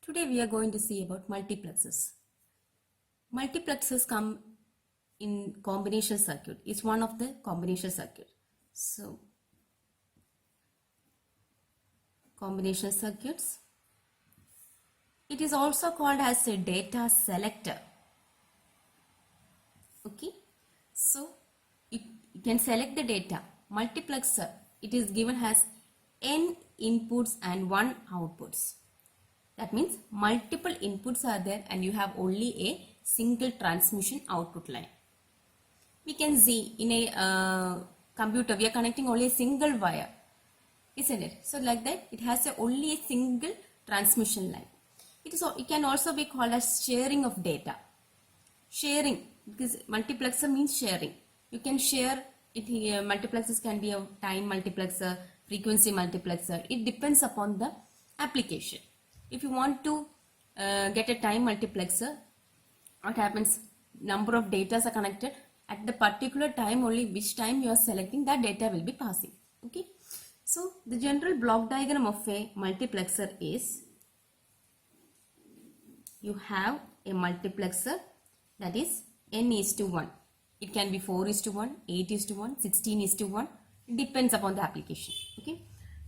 Today we are going to see about multiplexers. Multiplexers come in combination circuit. It's one of the combination circuit. So combination circuits. It is also called as a data selector. Okay. So it can select the data. Multiplexer. It is given as n inputs and 1 outputs. That means multiple inputs are there and you have only a single transmission output line. We can see in a computer we are connecting only a single wire, isn't it? So like that it has only a single transmission line. It can also be called as sharing of data. Sharing, because multiplexer means sharing. You can share it here. Multiplexers can be a time multiplexer, frequency multiplexer. It depends upon the application. If you want to get a time multiplexer, what happens? Number of data are connected at the particular time, only which time you are selecting, that data will be passing. Okay. So the general block diagram of a multiplexer is, you have a multiplexer that is n is to 1. It can be 4 is to 1, 8 is to 1, 16 is to 1. It depends upon the application. Okay.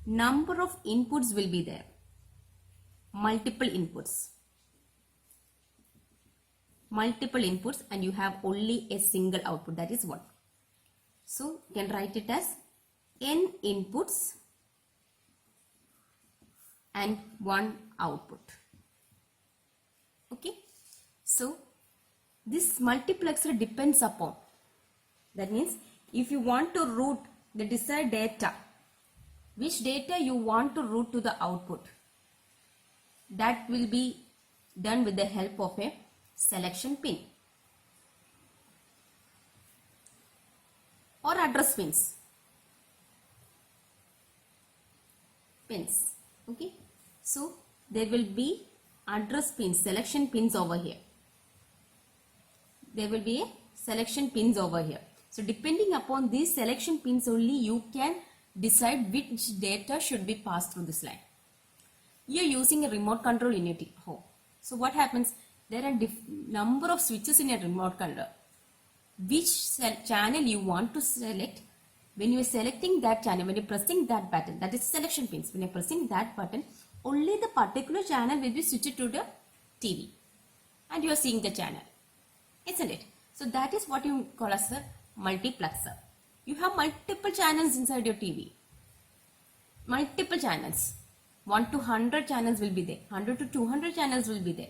Number of inputs will be there. Multiple inputs and you have only a single output, that is 1. So you can write it as n inputs and 1 output. Okay. So this multiplexer depends upon, that means if you want to route the desired data, which data you want to route to the output, that will be done with the help of a selection pin or address pins. Okay. So there will be address pins, selection pins over here. There will be a selection pins over here. So depending upon these selection pins only, you can decide which data should be passed through this line. You are using a remote control in your home. So what happens? There are number of switches in a remote control. Which channel you want to select? When you are selecting that channel, when you are pressing that button, that is selection pins. When you are pressing that button, only the particular channel will be switched to the TV, and you are seeing the channel, isn't it? So that is what you call as a multiplexer. You have multiple channels inside your TV. Multiple channels. 1 to 100 channels will be there. 100 to 200 channels will be there,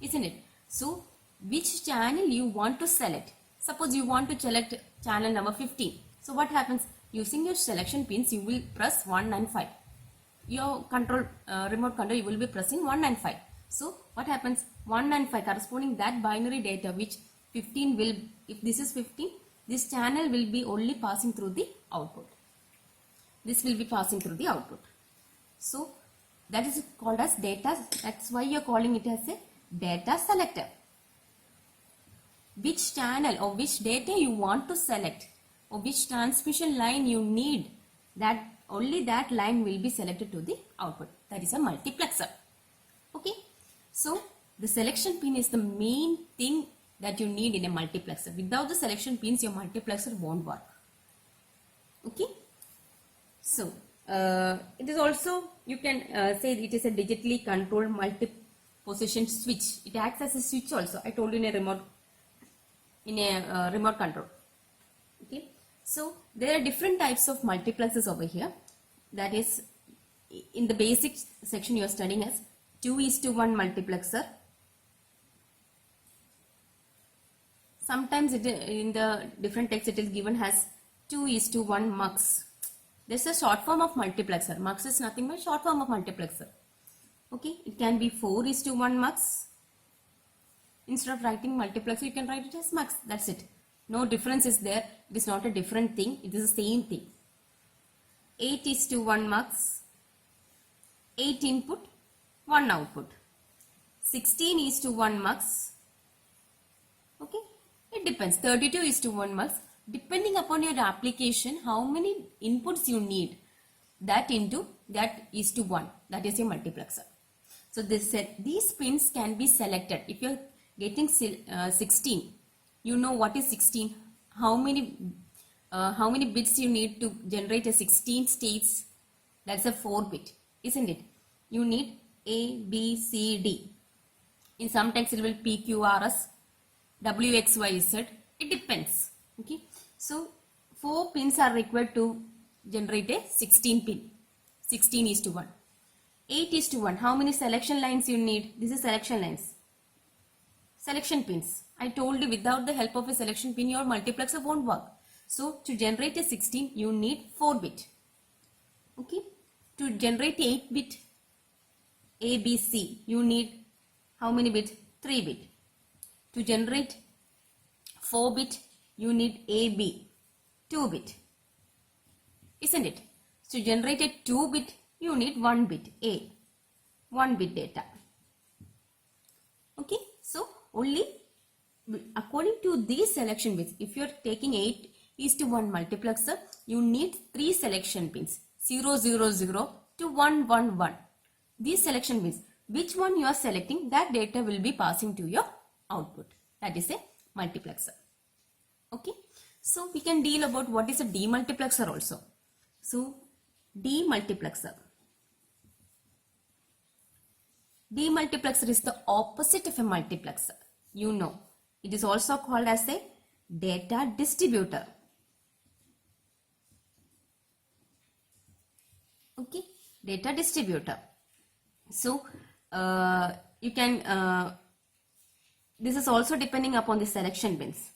isn't it? So which channel you want to select? Suppose you want to select channel number 15. So what happens? Using your selection pins, you will press 1 and 5. Your control remote control, you will be pressing 1 and 5. So what happens? 1 and 5 corresponding that binary data, which 15 will, if this is 15, this channel will be only passing through the output. This will be passing through the output. So that is called as data. That's why you are calling it as a data selector. Which channel or which data you want to select, or which transmission line you need, that only that line will be selected to the output. That is a multiplexer. Okay. So the selection pin is the main thing that you need in a multiplexer. Without the selection pins, your multiplexer won't work. Okay. So it is also, you can say it is a digitally controlled multi-position switch. It acts as a switch also. I told you in a remote control. Okay. So there are different types of multiplexers over here. That is, in the basic section you are studying as 2:1 multiplexer. Sometimes in the different text it is given as 2:1 mux. This is a short form of multiplexer. Mux is nothing but short form of multiplexer. Okay, it can be 4:1 mux. Instead of writing multiplexer, you can write it as mux. That's it. No difference is there. It is not a different thing. It is the same thing. 8:1 mux. 8 input, 1 output. 16:1 mux. Okay, it depends. 32:1 mux. Depending upon your application, how many inputs you need, that into that is to 1. That is a multiplexer. So these pins can be selected. If you're getting 16, you know what is 16, how many bits you need to generate a 16 states. That's a 4-bit, isn't it? You need A, B, C, D. In some text it will P, Q, R, S, W, X, Y, Z. It depends. Okay. So 4 pins are required to generate a 16 pin. 16:1. 8:1. How many selection lines you need? This is selection lines. Selection pins. I told you without the help of a selection pin your multiplexer won't work. So to generate a 16 you need 4-bit. Okay. To generate 8-bit ABC you need how many bits? 3-bit. To generate 4-bit you need AB 2-bit. Isn't it? To generate a 2-bit you need 1-bit A. 1-bit data. Okay. So only according to these selection bits, if you are taking 8:1 multiplexer, you need 3 selection pins 0, 0, 0 to 1, 1, 1. These selection bits, which one you are selecting, that data will be passing to your output. That is a multiplexer. Okay. So we can deal about what is a demultiplexer also. So demultiplexer. Demultiplexer is the opposite of a multiplexer. You know, it is also called as a data distributor. Okay, data distributor. So you can this is also depending upon the selection pins.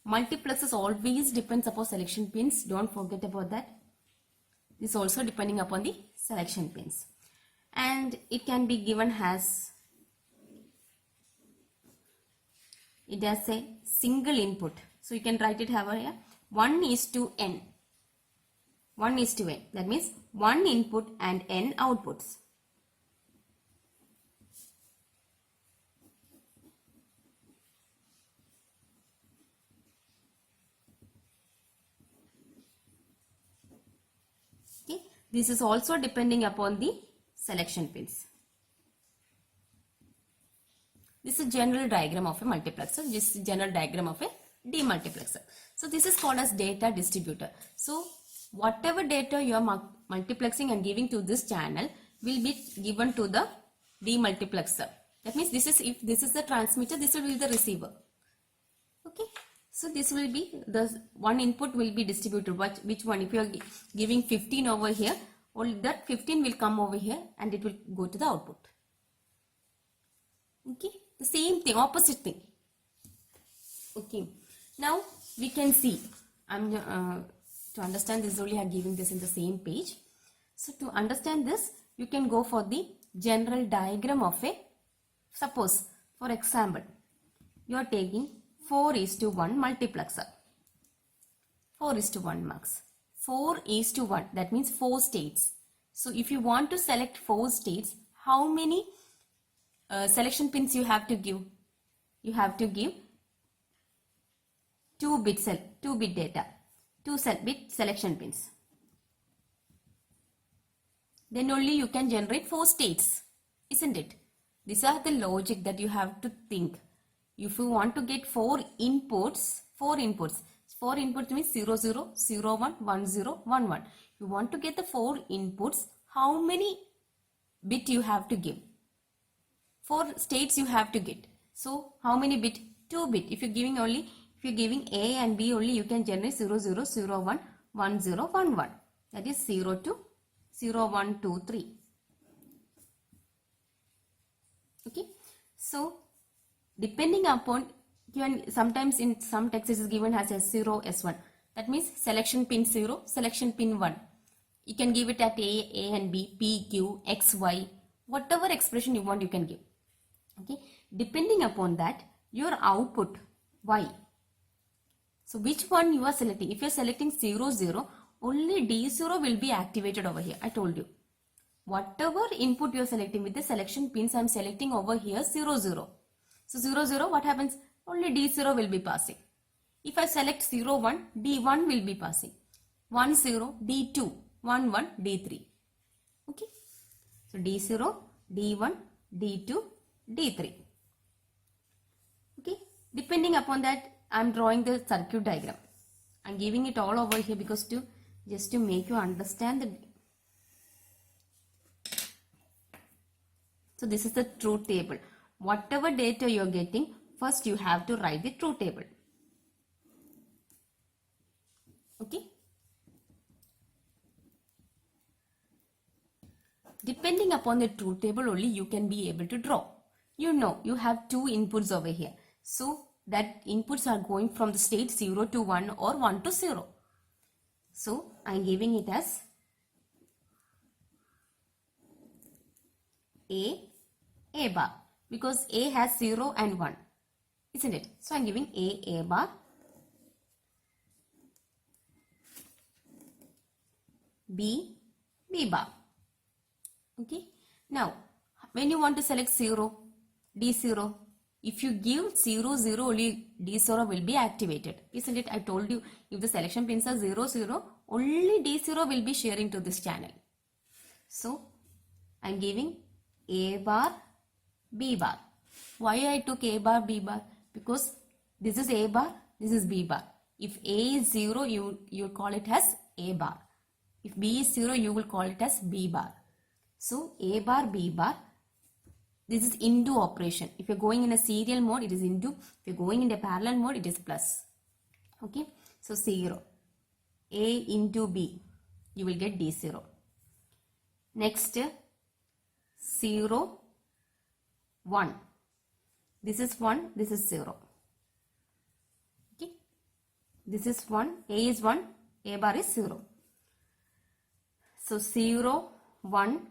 Multiplexers always depends upon selection pins. Don't forget about that. This is also depending upon the selection pins. And it can be given as, it has a single input. So you can write it here 1:n. 1:n. That means 1 input and n outputs. Okay. This is also depending upon the selection pins. This is a general diagram of a multiplexer. This is a general diagram of a demultiplexer. So this is called as data distributor. So whatever data you are multiplexing and giving to this channel will be given to the demultiplexer. That means this is, if this is the transmitter, this will be the receiver. Okay. So this will be the one input will be distributed. Which one? If you are giving 15 over here, only that 15 will come over here and it will go to the output. Okay. The same thing, opposite thing. Okay. Now we can see. To understand this only I am giving this in the same page. So to understand this, you can go for the general diagram of a, suppose for example, you are taking 4:1 multiplexer. 4:1 marks. 4:1, that means 4 states. So if you want to select 4 states, how many selection pins you have to give? You have to give 2-bit data. 2-bit selection pins. Then only you can generate 4 states, isn't it? These are the logic that you have to think. If you want to get 4 inputs means 0, 0, 0, 1, 1, 0, 1, 1. You want to get the 4 inputs, how many bit you have to give? 4 states you have to get. So how many bit? 2 bit. If you're giving A and B only, you can generate 0, 0, 0, 1, 1, 0, 1, 1. That is 0 to 0, 1, 2, 3. Okay. So depending upon, sometimes in some texts is given as S0, S1. That means selection pin 0, selection pin 1. You can give it at A and B, P, Q, X, Y. Whatever expression you want, you can give. Okay. Depending upon that, your output Y. So which one you are selecting? If you are selecting 0, 0, only D0 will be activated over here. I told you. Whatever input you are selecting with the selection pins, I am selecting over here 0, 0. So 0, 0, what happens? Only D0 will be passing. If I select 0, 1, D1 will be passing. 1, 0, D2, 1, 1, D3. Okay. So D0, D1, D2, D3. Okay, depending upon that, I am drawing the circuit diagram. I am giving it all over here because just to make you understand the. So this is the truth table. Whatever data you are getting, first you have to write the truth table. Okay. Depending upon the truth table only you can be able to draw. You know you have two inputs over here. So that inputs are going from the state 0 to 1 or 1 to 0. So I am giving it as A bar because A has 0 and 1, isn't it? So I am giving A bar, B bar. Okay. Now, when you want to select 0, D0, if you give 0, 0, only D0 will be activated. Isn't it? I told you, if the selection pins are 0, 0, only D0 will be sharing to this channel. So, I am giving A bar, B bar. Why I took A bar, B bar? Because this is A bar, this is B bar. If A is 0, you call it as A bar. If B is 0, you will call it as B bar. So, A bar, B bar, this is into operation. If you're going in a serial mode, it is into. If you're going in a parallel mode, it is plus. Okay. So, 0. A into B, you will get D0. Next, 0, 1. This is 1, this is 0. Okay. This is 1, A is 1, A bar is 0. So, 0, 1,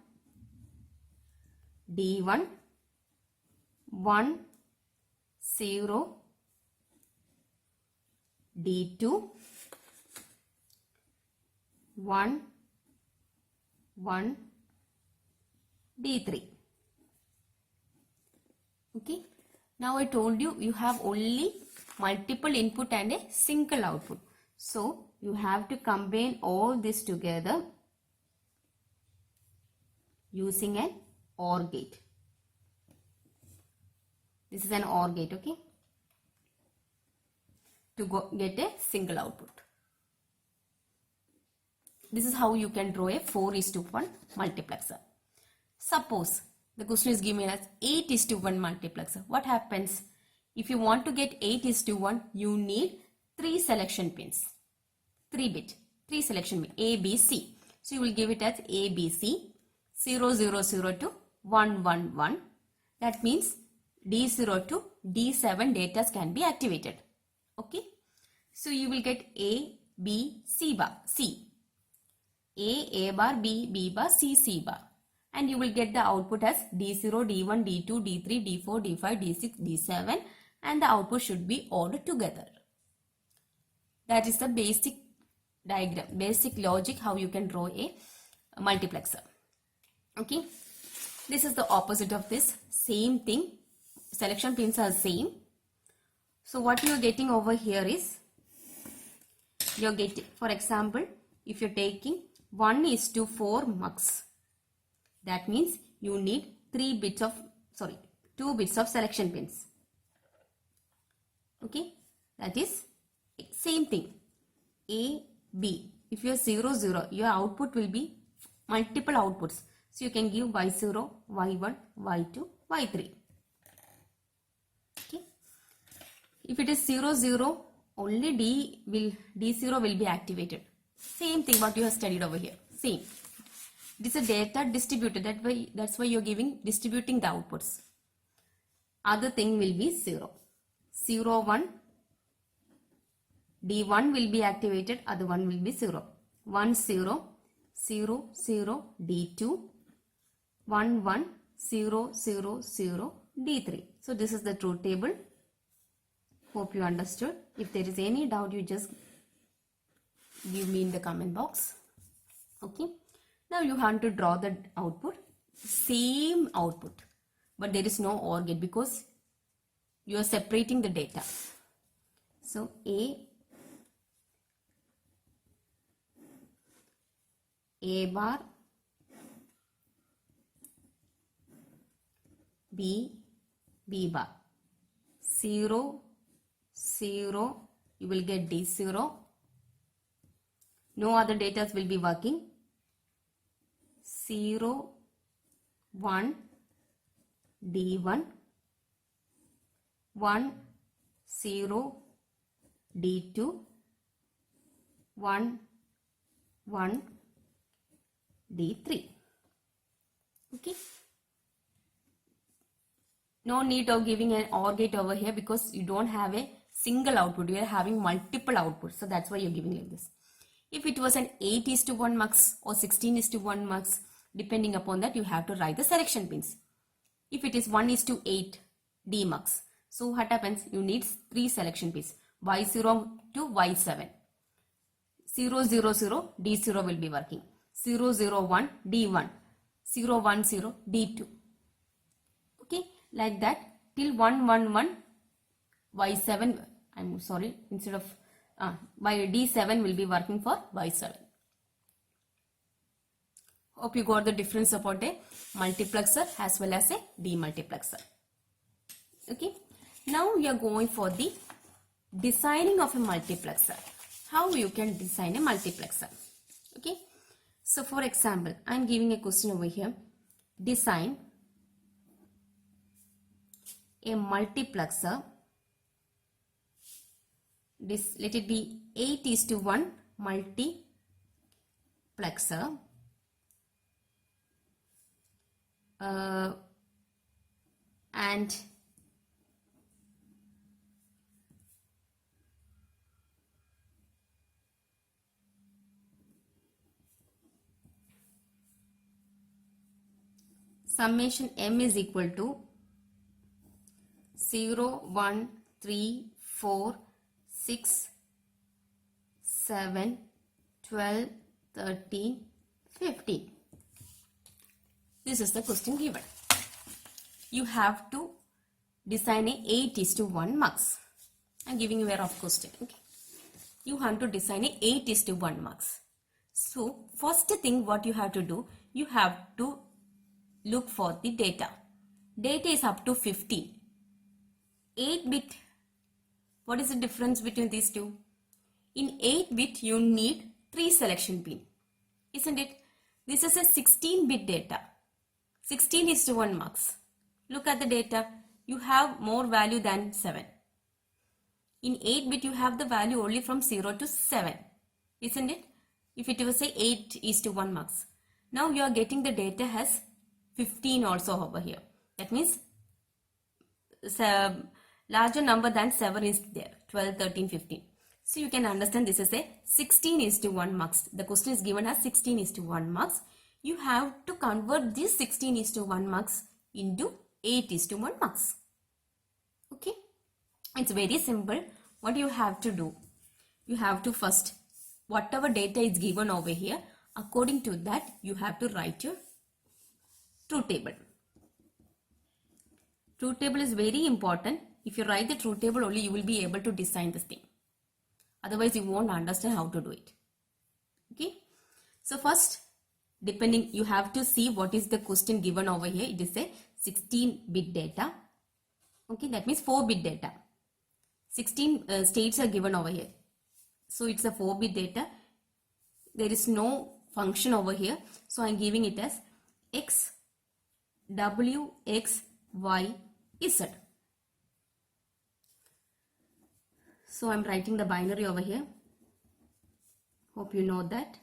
D1, 1, 0, D2, 1, 1, D3. Okay. Now I told you, you have only multiple input and a single output. So, you have to combine all this together using an OR gate. This is an OR gate, okay, to get a single output. This is how you can draw a 4:1 multiplexer. Suppose the question is given as 8:1 multiplexer. What happens? If you want to get 8:1, you need 3 selection pins. 3-bit, 3 selection pins, A, B, C. So you will give it as A, B, C, 0, 0, 0 to 1, 1, 1. That means D0 to D7 data can be activated. Okay. So you will get A, B, C bar, C. A bar, B, B bar, C, C bar. And you will get the output as D0, D1, D2, D3, D4, D5, D6, D7. And the output should be ordered together. That is the basic diagram, basic logic how you can draw a multiplexer. Okay. This is the opposite of this. Same thing. Selection pins are same. So what you are getting over here is, you are getting, for example, if you are taking 1:4 mux, that means you need 2 bits of selection pins. Okay, that is same thing. A, B. If you are 0, 0, your output will be multiple outputs. So you can give Y0, Y1, Y2, Y3. Okay. If it is 0, 0, only D0 will be activated. Same thing what you have studied over here. Same. It is a data distributed. That's why you are distributing the outputs. Other thing will be 0. 0, 1. D1 will be activated. Other one will be 0. 1, 0. 0, 0, D2. 1, 1, 0, 0, 0, D3. So this is the truth table. Hope you understood. If there is any doubt, you just give me in the comment box. Okay. Now you have to draw the output. Same output. But there is no OR gate because you are separating the data. So A bar, B, B bar. 0, 0, you will get D0. No other data will be working. 0, 1, D1, 1, 0, D2, 1, 1, D3. Okay. No need of giving an OR gate over here because you don't have a single output. You are having multiple outputs. So that's why you're giving like this. If it was an 8:1 mux or 16:1 mux, depending upon that, you have to write the selection pins. If it is 1:8 D mux, so what happens? You need 3 selection pins. Y0 to Y7. 0, 0, 0, D0 will be working. 0, 0, 1, D1. 0, 1, 0, D2. Okay, like that till 1, 1, 1, Y7. I'm sorry, instead of by D7 will be working for Y7. Hope you got the difference about a multiplexer as well as a demultiplexer. Okay, now we are going for the designing of a multiplexer. How you can design a multiplexer? Okay, so for example, I am giving a question over here. Design a multiplexer. Let it be 8:1 multiplexer. And summation M is equal to 0, 1, 3, 4, 6, 7, 12, 13, 15. This is the question given. You have to design a 8:1 mux. I'm giving you a rough question. Okay. You have to design a 8:1 mux. So first thing what you have to do, you have to look for the data. Data is up to 15. 8-bit. What is the difference between these two? In 8-bit you need 3 selection pin. Isn't it? This is a 16-bit data. 16:1 mux. Look at the data. You have more value than 7. In 8-bit you have the value only from 0 to 7. Isn't it? If it was say 8:1 mux. Now you are getting the data as 15 also over here. That means larger number than 7 is there. 12, 13, 15. So you can understand this is a 16:1 mux. The question is given as 16:1 mux. You have to convert this 16:1 mux into 8:1 mux. Okay. It's very simple. What you have to do? You have to first, whatever data is given over here, according to that, you have to write your truth table. Truth table is very important. If you write the truth table only, you will be able to design this thing. Otherwise, you won't understand how to do it. Okay. So first, depending, you have to see what is the question given over here. It is a 16-bit data. Okay, that means 4-bit data. 16 states are given over here. So it's a 4-bit data. There is no function over here. So I'm giving it as X, W, X, Y, Z. So I'm writing the binary over here. Hope you know that.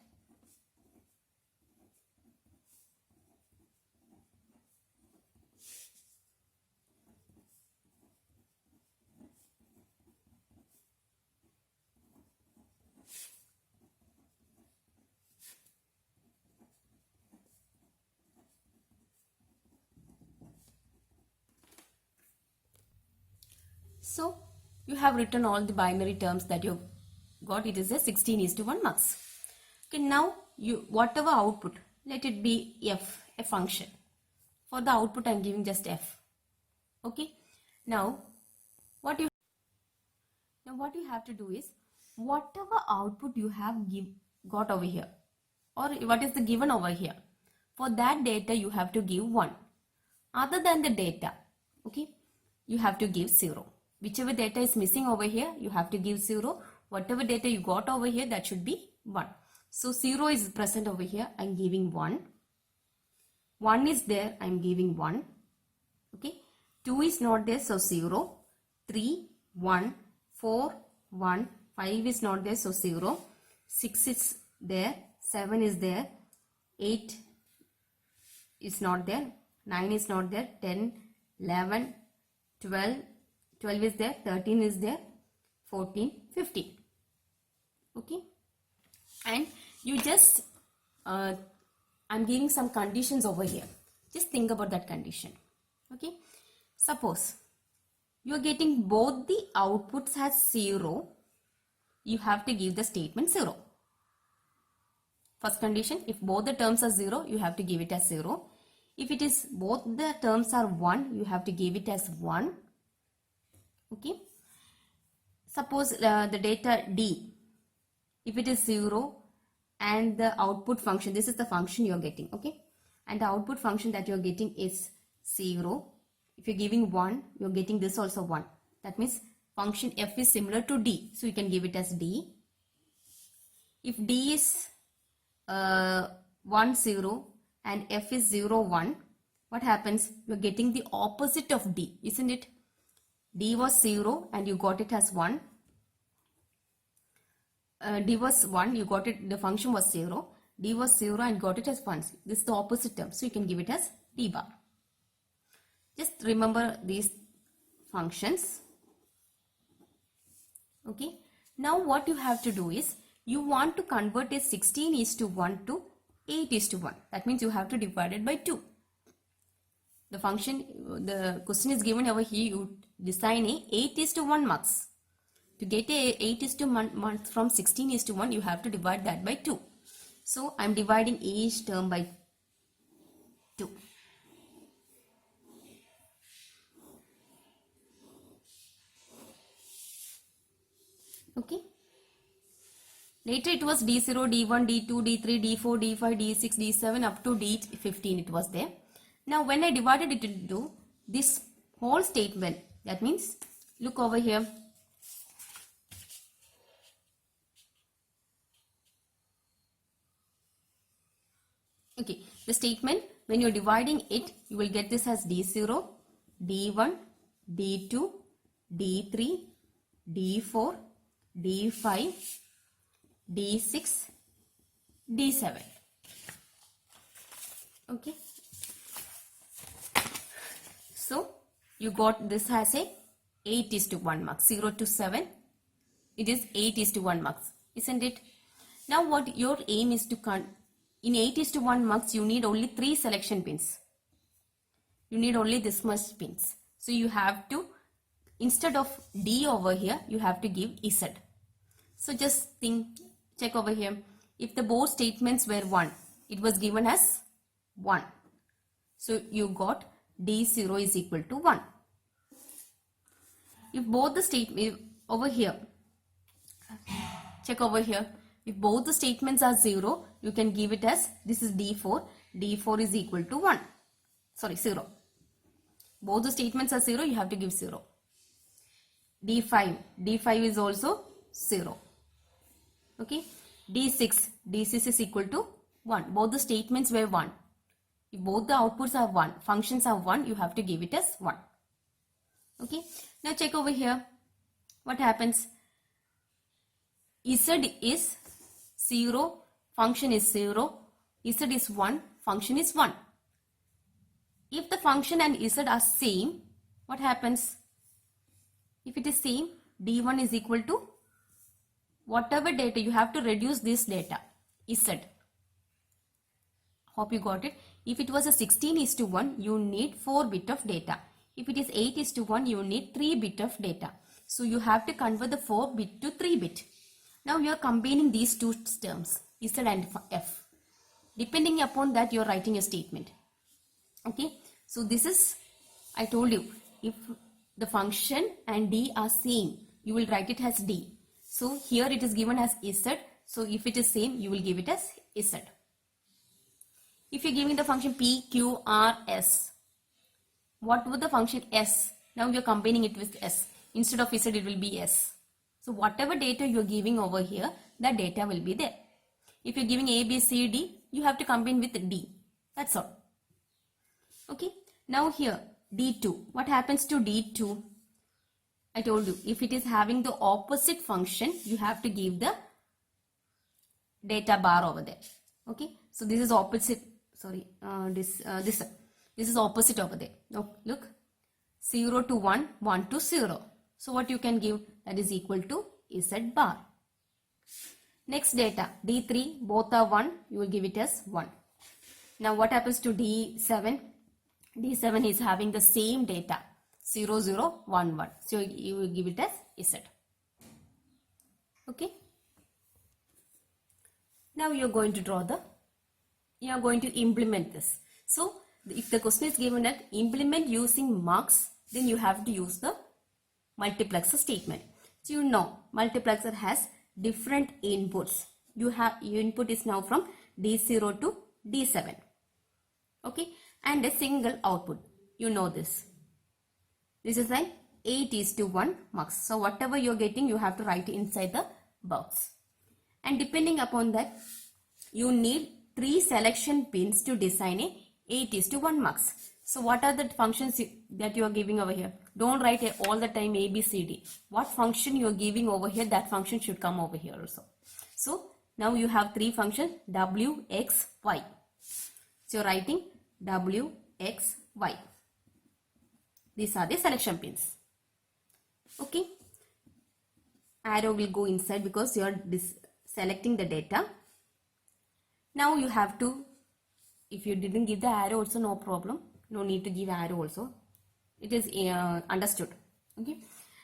So you have written all the binary terms that you got. It is a 16:1 mux. Okay, now you whatever output, let it be f, a function. For the output I am giving just f. Okay. Now what you have to do is, whatever output you have got over here, or what is the given over here, for that data you have to give 1. Other than the data, Okay, you have to give 0. Whichever data is missing over here, you have to give 0. Whatever data you got over here, that should be 1. So 0 is present over here, I am giving 1. 1 is there, I am giving 1. Okay, 2 is not there, so 0. 3, 1, 4, 1, 5 is not there, so 0. 6 is there, 7 is there, 8 is not there, 9 is not there, 10, 11, 12, 12 is there, 13 is there, 14, 15. Okay, and you just, I'm giving some conditions over here. Just think about that condition. Okay, suppose you are getting both the outputs as 0, you have to give the statement 0. First condition, if both the terms are 0, you have to give it as 0. If it is both the terms are 1, you have to give it as 1. Okay. Suppose the data D, if it is 0 and the output function, this is the function you are getting. Okay. And the output function that you are getting is 0. If you are giving 1, you are getting this also 1. That means function f is similar to D. So you can give it as D. If D is 1, 0 and f is 0, 1, what happens? You are getting the opposite of D, isn't it? D was 0 and you got it as 1. D was 1, you got it, the function was 0. D was 0 and got it as 1. This is the opposite term. So you can give it as D bar. Just remember these functions. Okay. Now what you have to do is, you want to convert a 16:1 to 8:1. That means you have to divide it by 2. The function, the question is given over here, you design a 8:1 marks. To get a 8:1 marks from 16:1, you have to divide that by 2. So I am dividing each term by 2. Okay. Later it was D0, D1, D2, D3, D4, D5, D6, D7 up to D15 it was there. Now when I divided it into this whole statement, that means look over here. Okay, the statement, when you're dividing it, you will get this as D0, D1, D2, D3, D4, D5, D6, D7. Okay. So you got this as a 8:1 marks. 0 to 7. It is 8:1 marks, isn't it? Now what your aim is to in 8:1 marks, you need only 3 selection pins. You need only this much pins. So you have to, instead of D over here, you have to give Z. So just check over here. If the both statements were 1, it was given as 1. So you got D0 is equal to 1. If both the statements over here, check over here. If both the statements are 0, you can give it as, this is D4. D4 is equal to 1. Sorry, 0. Both the statements are 0, you have to give 0. D5. D5 is also 0. Okay. D6. D6 is equal to 1. Both the statements were 1. If both the outputs are 1, functions are 1, you have to give it as 1. Okay. Now check over here. What happens? Z is 0, function is 0. Z is 1, function is 1. If the function and Z are same, what happens? If it is same, D1 is equal to whatever data, you have to reduce this data, Z. Hope you got it. If it was a 16:1, you need 4 bit of data. If it is 8:1, you need 3 bit of data. So you have to convert the 4 bit to 3 bit. Now you are combining these two terms, Z and F. Depending upon that, you are writing a statement. Okay. So this is, I told you, if the function and D are same, you will write it as D. So here it is given as Z. So if it is same, you will give it as Z. If you are giving the function P, Q, R, S, What was the function s? Now we are combining it with s. Instead of z, it will be s. So whatever data you are giving over here, that data will be there. If you are giving a, b, c, d, you have to combine with d. That's all. Okay. Now here, d2. What happens to d2? I told you, if it is having the opposite function, you have to give the data bar over there. Okay. So this is opposite. Sorry, this is opposite over there. Look, 0 to 1, 1 to 0. So what you can give, that is equal to z bar. Next data, d3, both are 1, you will give it as 1. Now what happens to d7? D7 is having the same data, 0, 0, 1, 1. So you will give it as z. Okay. Now you are going to implement this. So if the question is given that implement using mux, then you have to use the multiplexer statement. So you know multiplexer has different inputs. Your input is now from D0 to D7. Okay, and a single output. You know this. This is like 8:1 mux. So whatever you're getting, you have to write inside the box. And depending upon that, you need 3 selection pins to design a 8:1 mux. So what are the functions that you are giving over here? Don't write all the time A, B, C, D. What function you are giving over here, that function should come over here also. So now you have 3 functions, W, X, Y. So you're writing W, X, Y. These are the selection pins. Okay. Arrow will go inside because you are selecting the data. Now you have to, if you didn't give the arrow also, no problem. No need to give arrow also. It is understood. Okay.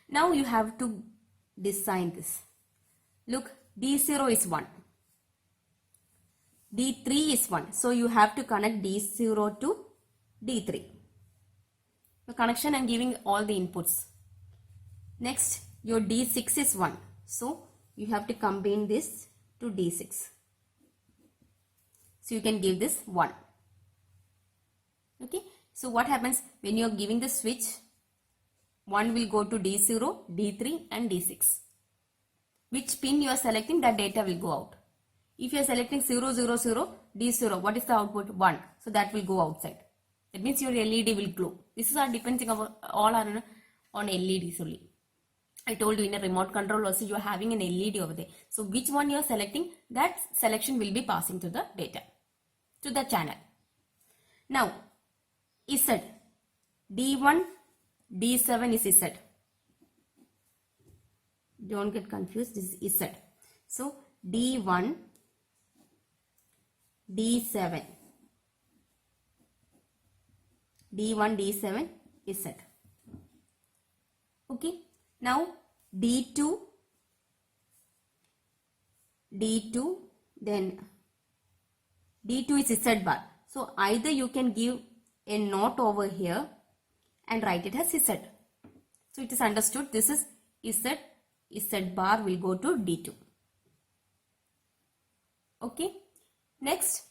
Now you have to design this. Look, D0 is 1. D3 is 1. So you have to connect D0 to D3. The connection I am giving all the inputs. Next, your D6 is 1. So you have to combine this to D6. So you can give this 1. Okay. So what happens when you are giving the switch? 1 will go to D0, D3 and D6. Which pin you are selecting, that data will go out. If you are selecting 0, 0, 0, D0, what is the output? 1. So that will go outside. That means your LED will glow. This is our depending on all are on LEDs only. I told you in a remote control also you are having an LED over there. So which one you are selecting, that selection will be passing to the data, to the channel. Now, Z, D1, D7 is Z. Don't get confused, this is Z. So, D1, D7. D1, D7 is Z. Okay. Now, D2, then D2 is Z bar. So, either you can give a note over here and write it as Z. So it is understood this is Z, Z bar will go to D2. Okay. Next,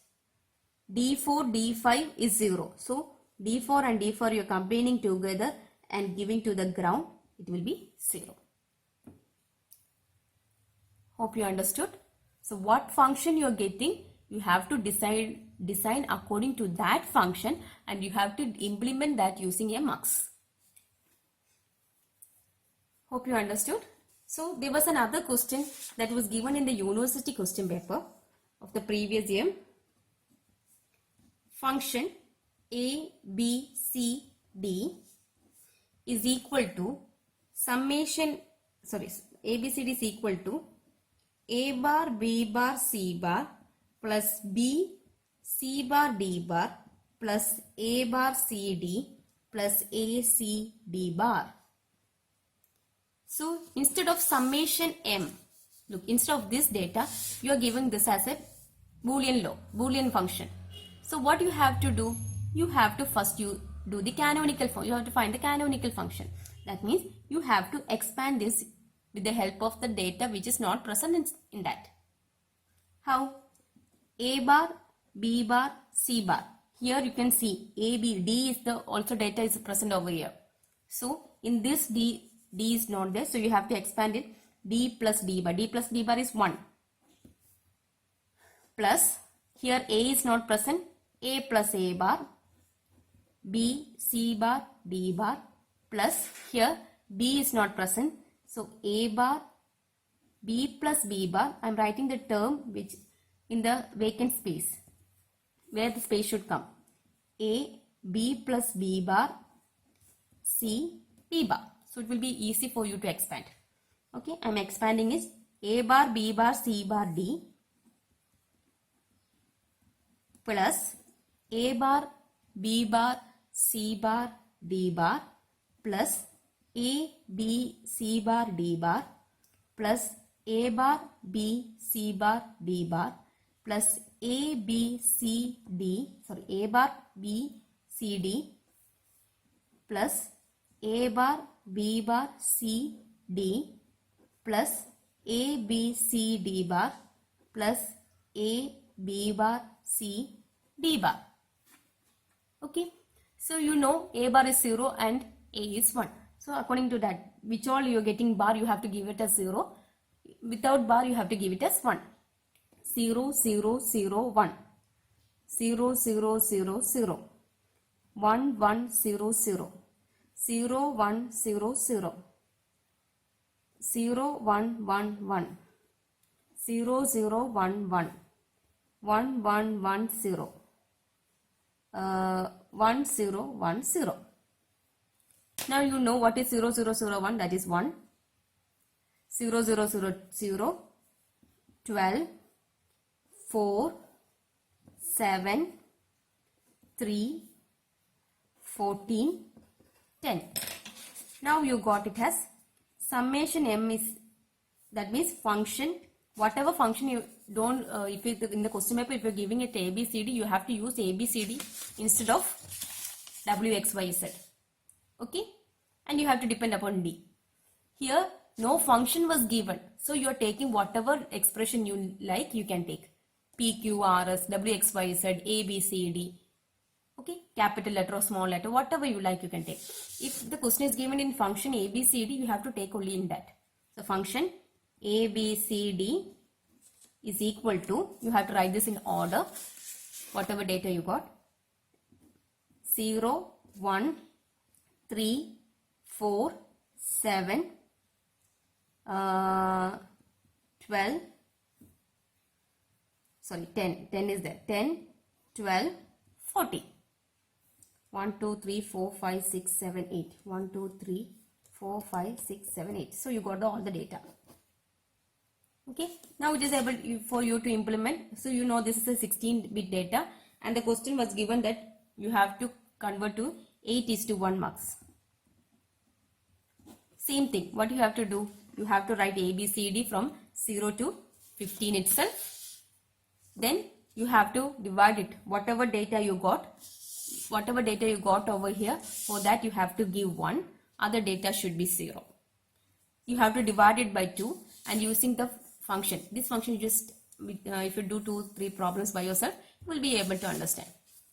D4, D5 is 0. So D4 and D4 you are combining together and giving to the ground, it will be 0. Hope you understood. So what function you are getting, you have to design according to that function and you have to implement that using a mux. Hope you understood. So there was another question that was given in the university question paper of the previous year. Function A, B, C, D is equal to summation, A, B, C, D is equal to A bar, B bar, C bar plus B, C bar, D bar plus A bar, C, D plus A, C, D bar. So instead of summation M, look, instead of this data, you are giving this as a Boolean function. So what you have to do, you have to first do the canonical function. You have to find the canonical function. That means you have to expand this with the help of the data which is not present in that. How? A bar, B bar, C bar. here you can see A, B, D is the also data is present over here. So in this D is not there, so you have to expand it. D plus D bar. D plus D bar is 1. Plus here A is not present. A plus A bar. B, C bar, D bar. Plus here B is not present. So A bar, B plus B bar. I am writing the term which in the vacant space, where the space should come. A, B plus B bar, C, D bar. So it will be easy for you to expand. Okay, I am expanding is A bar, B bar, C bar, D plus A bar, B bar, C bar, D bar plus A, B, C bar, D bar plus A bar, B, C bar, D bar plus A, B, C, D, sorry, A bar, B, C, D plus A bar, B bar, C, D plus A, B, C, D bar plus A, B bar, C, D bar. Okay, so you know A bar is 0 and A is 1. So according to that, which all you are getting bar, you have to give it as 0. Without bar, you have to give it as 1. 0, 0, 0, 1. 0, 0, 0, 0. 1, 1, 0, 0. 0, 1, 0, 0. 0, 1, 1, 1. 0, 0, 1, 1. 1, 1, 1, 0. 1, 0, 1, 0. Now you know what is 0, 0, 0, 1, that is 1. 0, 0, 0, 0. 12. 4. 7. 3. 14. 10. Now you got it as summation m is, that means function, whatever function you don't, if it, in the question paper if you are giving it ABCD, you have to use ABCD instead of WXYZ. Okay, and you have to depend upon D. Here no function was given, so you are taking whatever expression you like, you can take PQRS, WXYZ, ABCD. Okay, capital letter or small letter, whatever you like you can take. If the question is given in function ABCD, you have to take only in that. So function ABCD is equal to, you have to write this in order, whatever data you got. 0, 1, 3, 4, 7, 12, sorry 10 is there, 10, 12, 14. 1, 2, 3, 4, 5, 6, 7, 8. 1, 2, 3, 4, 5, 6, 7, 8. So you got all the data. Okay. Now it is able for you to implement. So you know this is a 16-bit data and the question was given that you have to convert to 8:1 marks. Same thing. What you have to do? You have to write ABCD from 0 to 15 itself. Then you have to divide it. Whatever data you got over here, for that you have to give 1. Other data should be 0. You have to divide it by 2 and using the function. This function just, if you do 2-3 problems by yourself, you will be able to understand.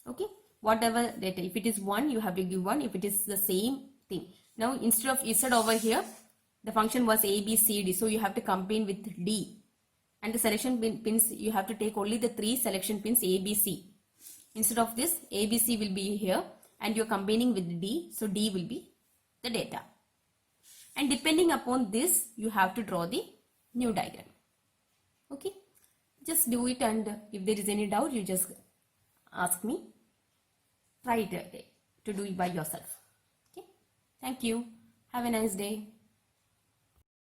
Okay. Whatever data, if it is 1, you have to give 1. If it is the same thing. Now instead of Z over here, the function was ABCD. So you have to combine with D. And the selection pins, you have to take only the 3 selection pins ABC. Instead of this, ABC will be here and you are combining with D. So D will be the data. And depending upon this, you have to draw the new diagram. Okay. Just do it, and if there is any doubt, you just ask me. Try it to do it by yourself. Okay. Thank you. Have a nice day.